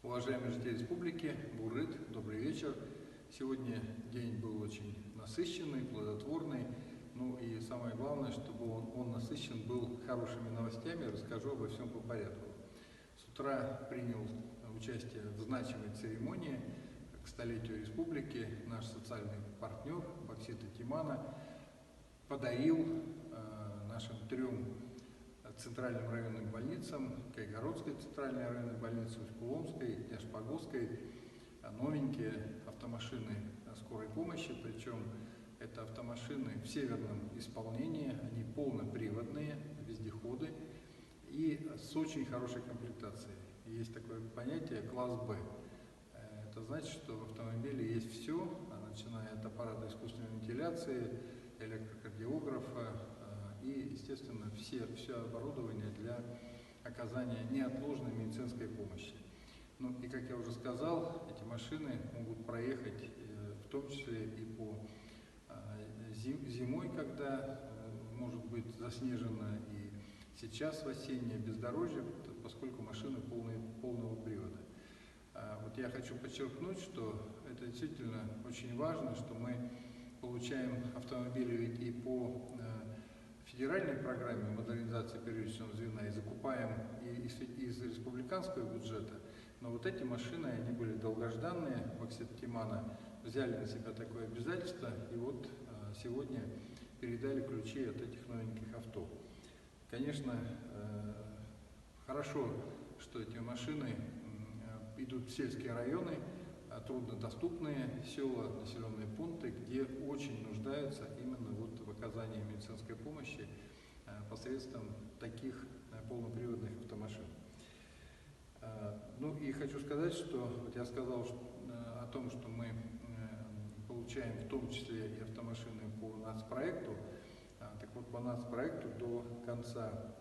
Уважаемые жители республики, Бурыт, добрый вечер. Сегодня день был очень насыщенный, плодотворный. Ну и самое главное, чтобы он насыщен был хорошими новостями. Расскажу обо всем по порядку. С утра принял участие в значимой церемонии к столетию республики наш социальный партнер Баксита Тимана подарил нашим трем центральным районным больницам, Кайгородской центральной районной больнице, Усть-Куломской и Ашпагосской, новенькие автомашины скорой помощи, причем это автомашины в северном исполнении, они полноприводные, вездеходы и с очень хорошей комплектацией. Есть такое понятие класс Б. Это значит, что в автомобиле есть все, начиная от аппарата искусственной вентиляции, электрокардиографа, и, естественно, все оборудование для оказания неотложной медицинской помощи. Ну и, как я уже сказал, эти машины могут проехать в том числе и по зимой, когда может быть заснежено, и сейчас в осеннее бездорожье, поскольку машины полного привода. Вот я хочу подчеркнуть, что это действительно очень важно, что мы получаем автомобили ведь и по федеральной программе модернизации первичного звена и закупаем из республиканского бюджета, но вот эти машины, они были долгожданные. Баксита Тимана взяли на себя такое обязательство, и вот сегодня передали ключи от этих новеньких авто. Конечно, хорошо, что эти машины идут в сельские районы, труднодоступные села, населенные пункты, где очень нуждаются именно вот в оказании медицинской помощи посредством таких полноприводных автомашин. Ну и хочу сказать, что вот я сказал о том, что мы получаем в том числе и автомашины по нацпроекту. Так вот, по нацпроекту до конца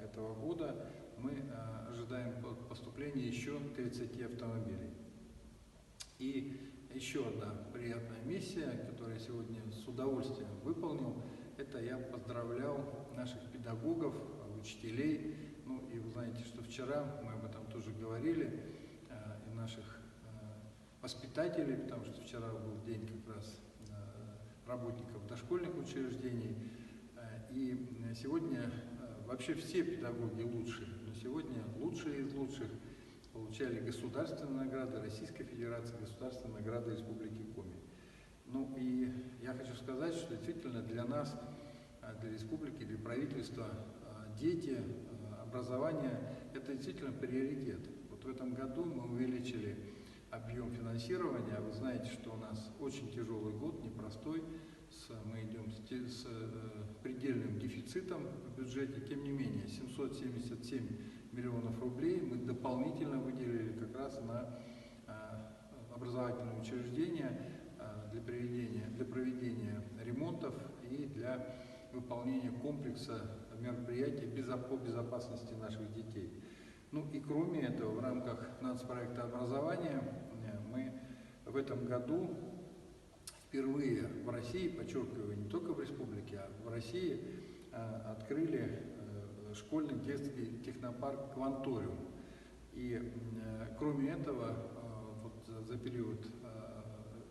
этого года мы ожидаем поступления еще 30 автомобилей. И еще одна приятная миссия, которую я сегодня с удовольствием выполнил, это я поздравлял наших педагогов, учителей. Ну и вы знаете, что вчера мы об этом тоже говорили, и наших воспитателей, потому что вчера был день как раз работников дошкольных учреждений. И сегодня вообще все педагоги лучшие, но сегодня лучшие из лучших получали государственные награды Российской Федерации, государственные награды Республики Коми. Ну и я хочу сказать, что действительно для нас, для республики, для правительства, дети, образование – это действительно приоритет. Вот в этом году мы увеличили объем финансирования. Вы знаете, что у нас очень тяжелый год, непростой. Мы идем с предельным дефицитом в бюджете. Тем не менее, 777 миллионов рублей мы дополнительно выделили как раз на образовательные учреждения для проведения ремонтов и для выполнения комплекса мероприятий по безопасности наших детей. Ну и кроме этого, в рамках нацпроекта образования мы в этом году впервые в России, подчеркиваю, не только в республике, а в России открыли школьный детский технопарк «Кванториум». И кроме этого, вот за период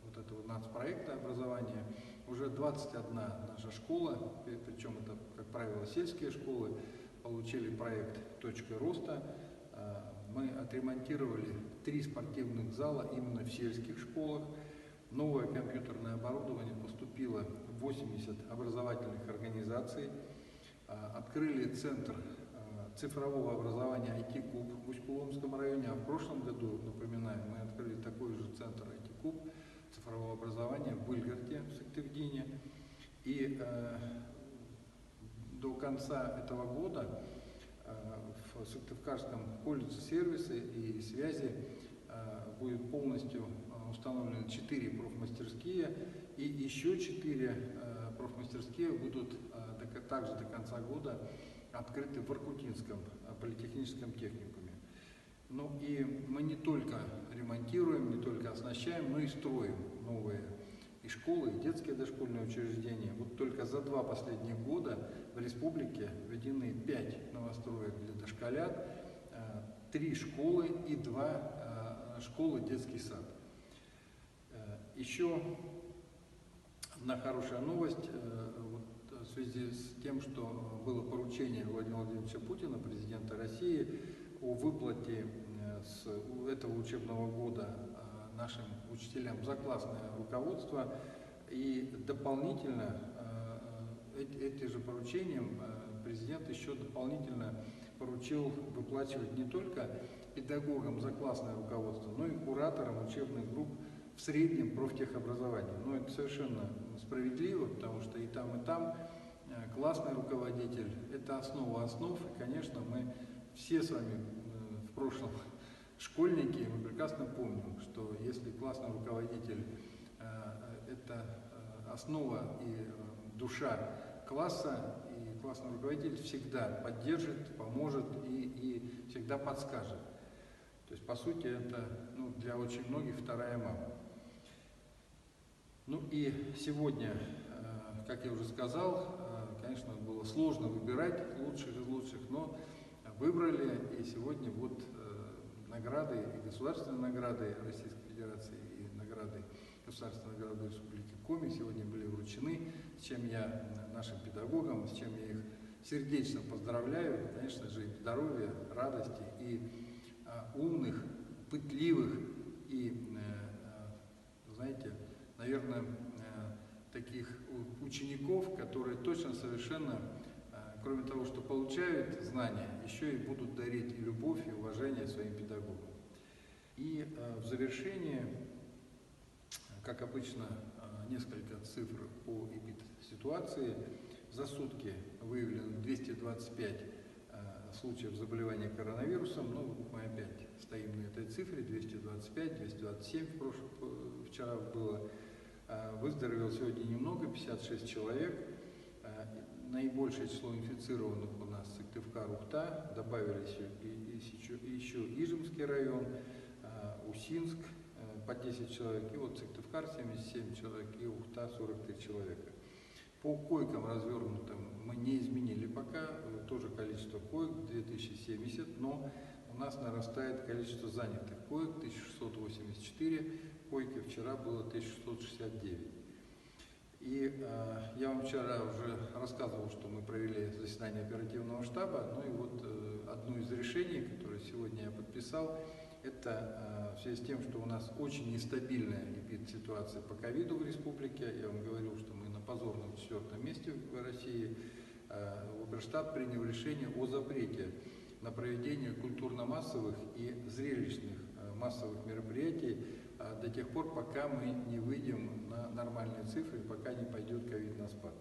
вот этого нацпроекта образования уже 21 наша школа, причем это, как правило, сельские школы, получили проект «Точка роста». Мы отремонтировали 3 спортивных зала именно в сельских школах. Новое компьютерное оборудование поступило в 80 образовательных организаций. Открыли центр цифрового образования IT-Куб в Усть-Куломском районе, а в прошлом году, напоминаю, мы открыли такой же центр IT-Куб цифрового образования в Быльгарте, в Сыктывдине. И до конца этого года в Сыктывкарском колледже сервиса и связи будет полностью установлены 4 профмастерские, и еще 4 профмастерские будут также до конца года открыты в Воркутинском политехническом техникуме. Ну и мы не только ремонтируем, не только оснащаем, но и строим новые и школы, и детские дошкольные учреждения. Вот только за 2 последних года в республике введены 5 новостроек для дошколят, 3 школы и 2 школы, детский сад. Еще одна хорошая новость в связи с тем, что было поручение Владимира Владимировича Путина, президента России, о выплате с этого учебного года нашим учителям за классное руководство. И дополнительно эти же поручением президент еще дополнительно поручил выплачивать не только педагогам за классное руководство, но и кураторам учебных групп в среднем профтехобразовании. Но это совершенно справедливо, потому что и там классный руководитель – это основа основ. И, конечно, мы все с вами в прошлом школьники, мы прекрасно помним, что если классный руководитель – это основа и душа класса, и классный руководитель всегда поддержит, поможет и всегда подскажет. То есть, по сути, это для очень многих вторая мама. Ну и сегодня, как я уже сказал, конечно, было сложно выбирать лучших из лучших, но выбрали, и сегодня вот награды, и государственные награды Российской Федерации, и награды, государственные награды Республики Коми сегодня были вручены, с чем я нашим педагогам, с чем я их сердечно поздравляю, конечно же, здоровья, радости и умных, пытливых и, знаете, наверное, таких учеников, которые точно совершенно, кроме того, что получают знания, еще и будут дарить и любовь, и уважение своим педагогам. И в завершение, как обычно, несколько цифр по эпид-ситуации. За сутки выявлено 225 случаев заболевания коронавирусом. Ну, вот мы опять стоим на этой цифре, 225, 227 вчера было. Выздоровело сегодня немного, 56 человек. Наибольшее число инфицированных у нас Сыктывкар, Ухта, добавились еще Ижемский район, Усинск по 10 человек, и вот Сыктывкар 77 человек, и Ухта 43 человека. По койкам развернутым мы не изменили пока, тоже количество коек 2070, но у нас нарастает количество занятых коек 1684, койки вчера было 1669. И я вам вчера уже рассказывал, что мы провели заседание оперативного штаба, ну и вот одно из решений, которое сегодня я подписал, это в связи с тем, что у нас очень нестабильная ситуация по ковиду в республике. Я вам говорил, что мы на позорном 4-м месте в России. Оперштаб принял решение о запрете на проведение культурно-массовых и зрелищных массовых мероприятий до тех пор, пока мы не выйдем на нормальные цифры, пока не пойдет ковид на спад.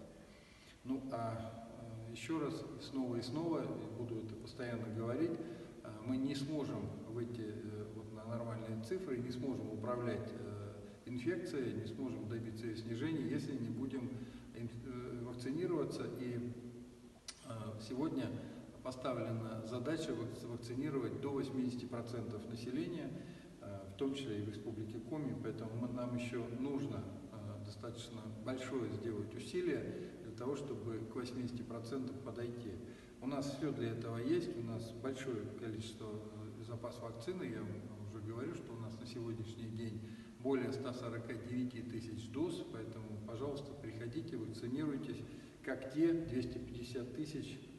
Ну а еще раз, снова и снова, буду это постоянно говорить, мы не сможем выйти на нормальные цифры, не сможем управлять инфекцией, не сможем добиться ее снижения, если не будем вакцинироваться. И сегодня поставлена задача вакцинировать до 80% населения, в том числе и в Республике Коми, поэтому нам еще нужно достаточно большое сделать усилие для того, чтобы к 80% подойти. У нас все для этого есть, у нас большое количество запас вакцины, я вам уже говорю, что у нас на сегодняшний день более 149 тысяч доз, поэтому, пожалуйста, приходите, вакцинируйтесь, как те 250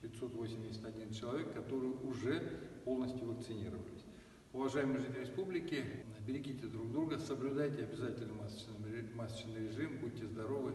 581 человек, которые уже полностью вакцинировались. Уважаемые жители республики, берегите друг друга, соблюдайте обязательно масочный режим, будьте здоровы,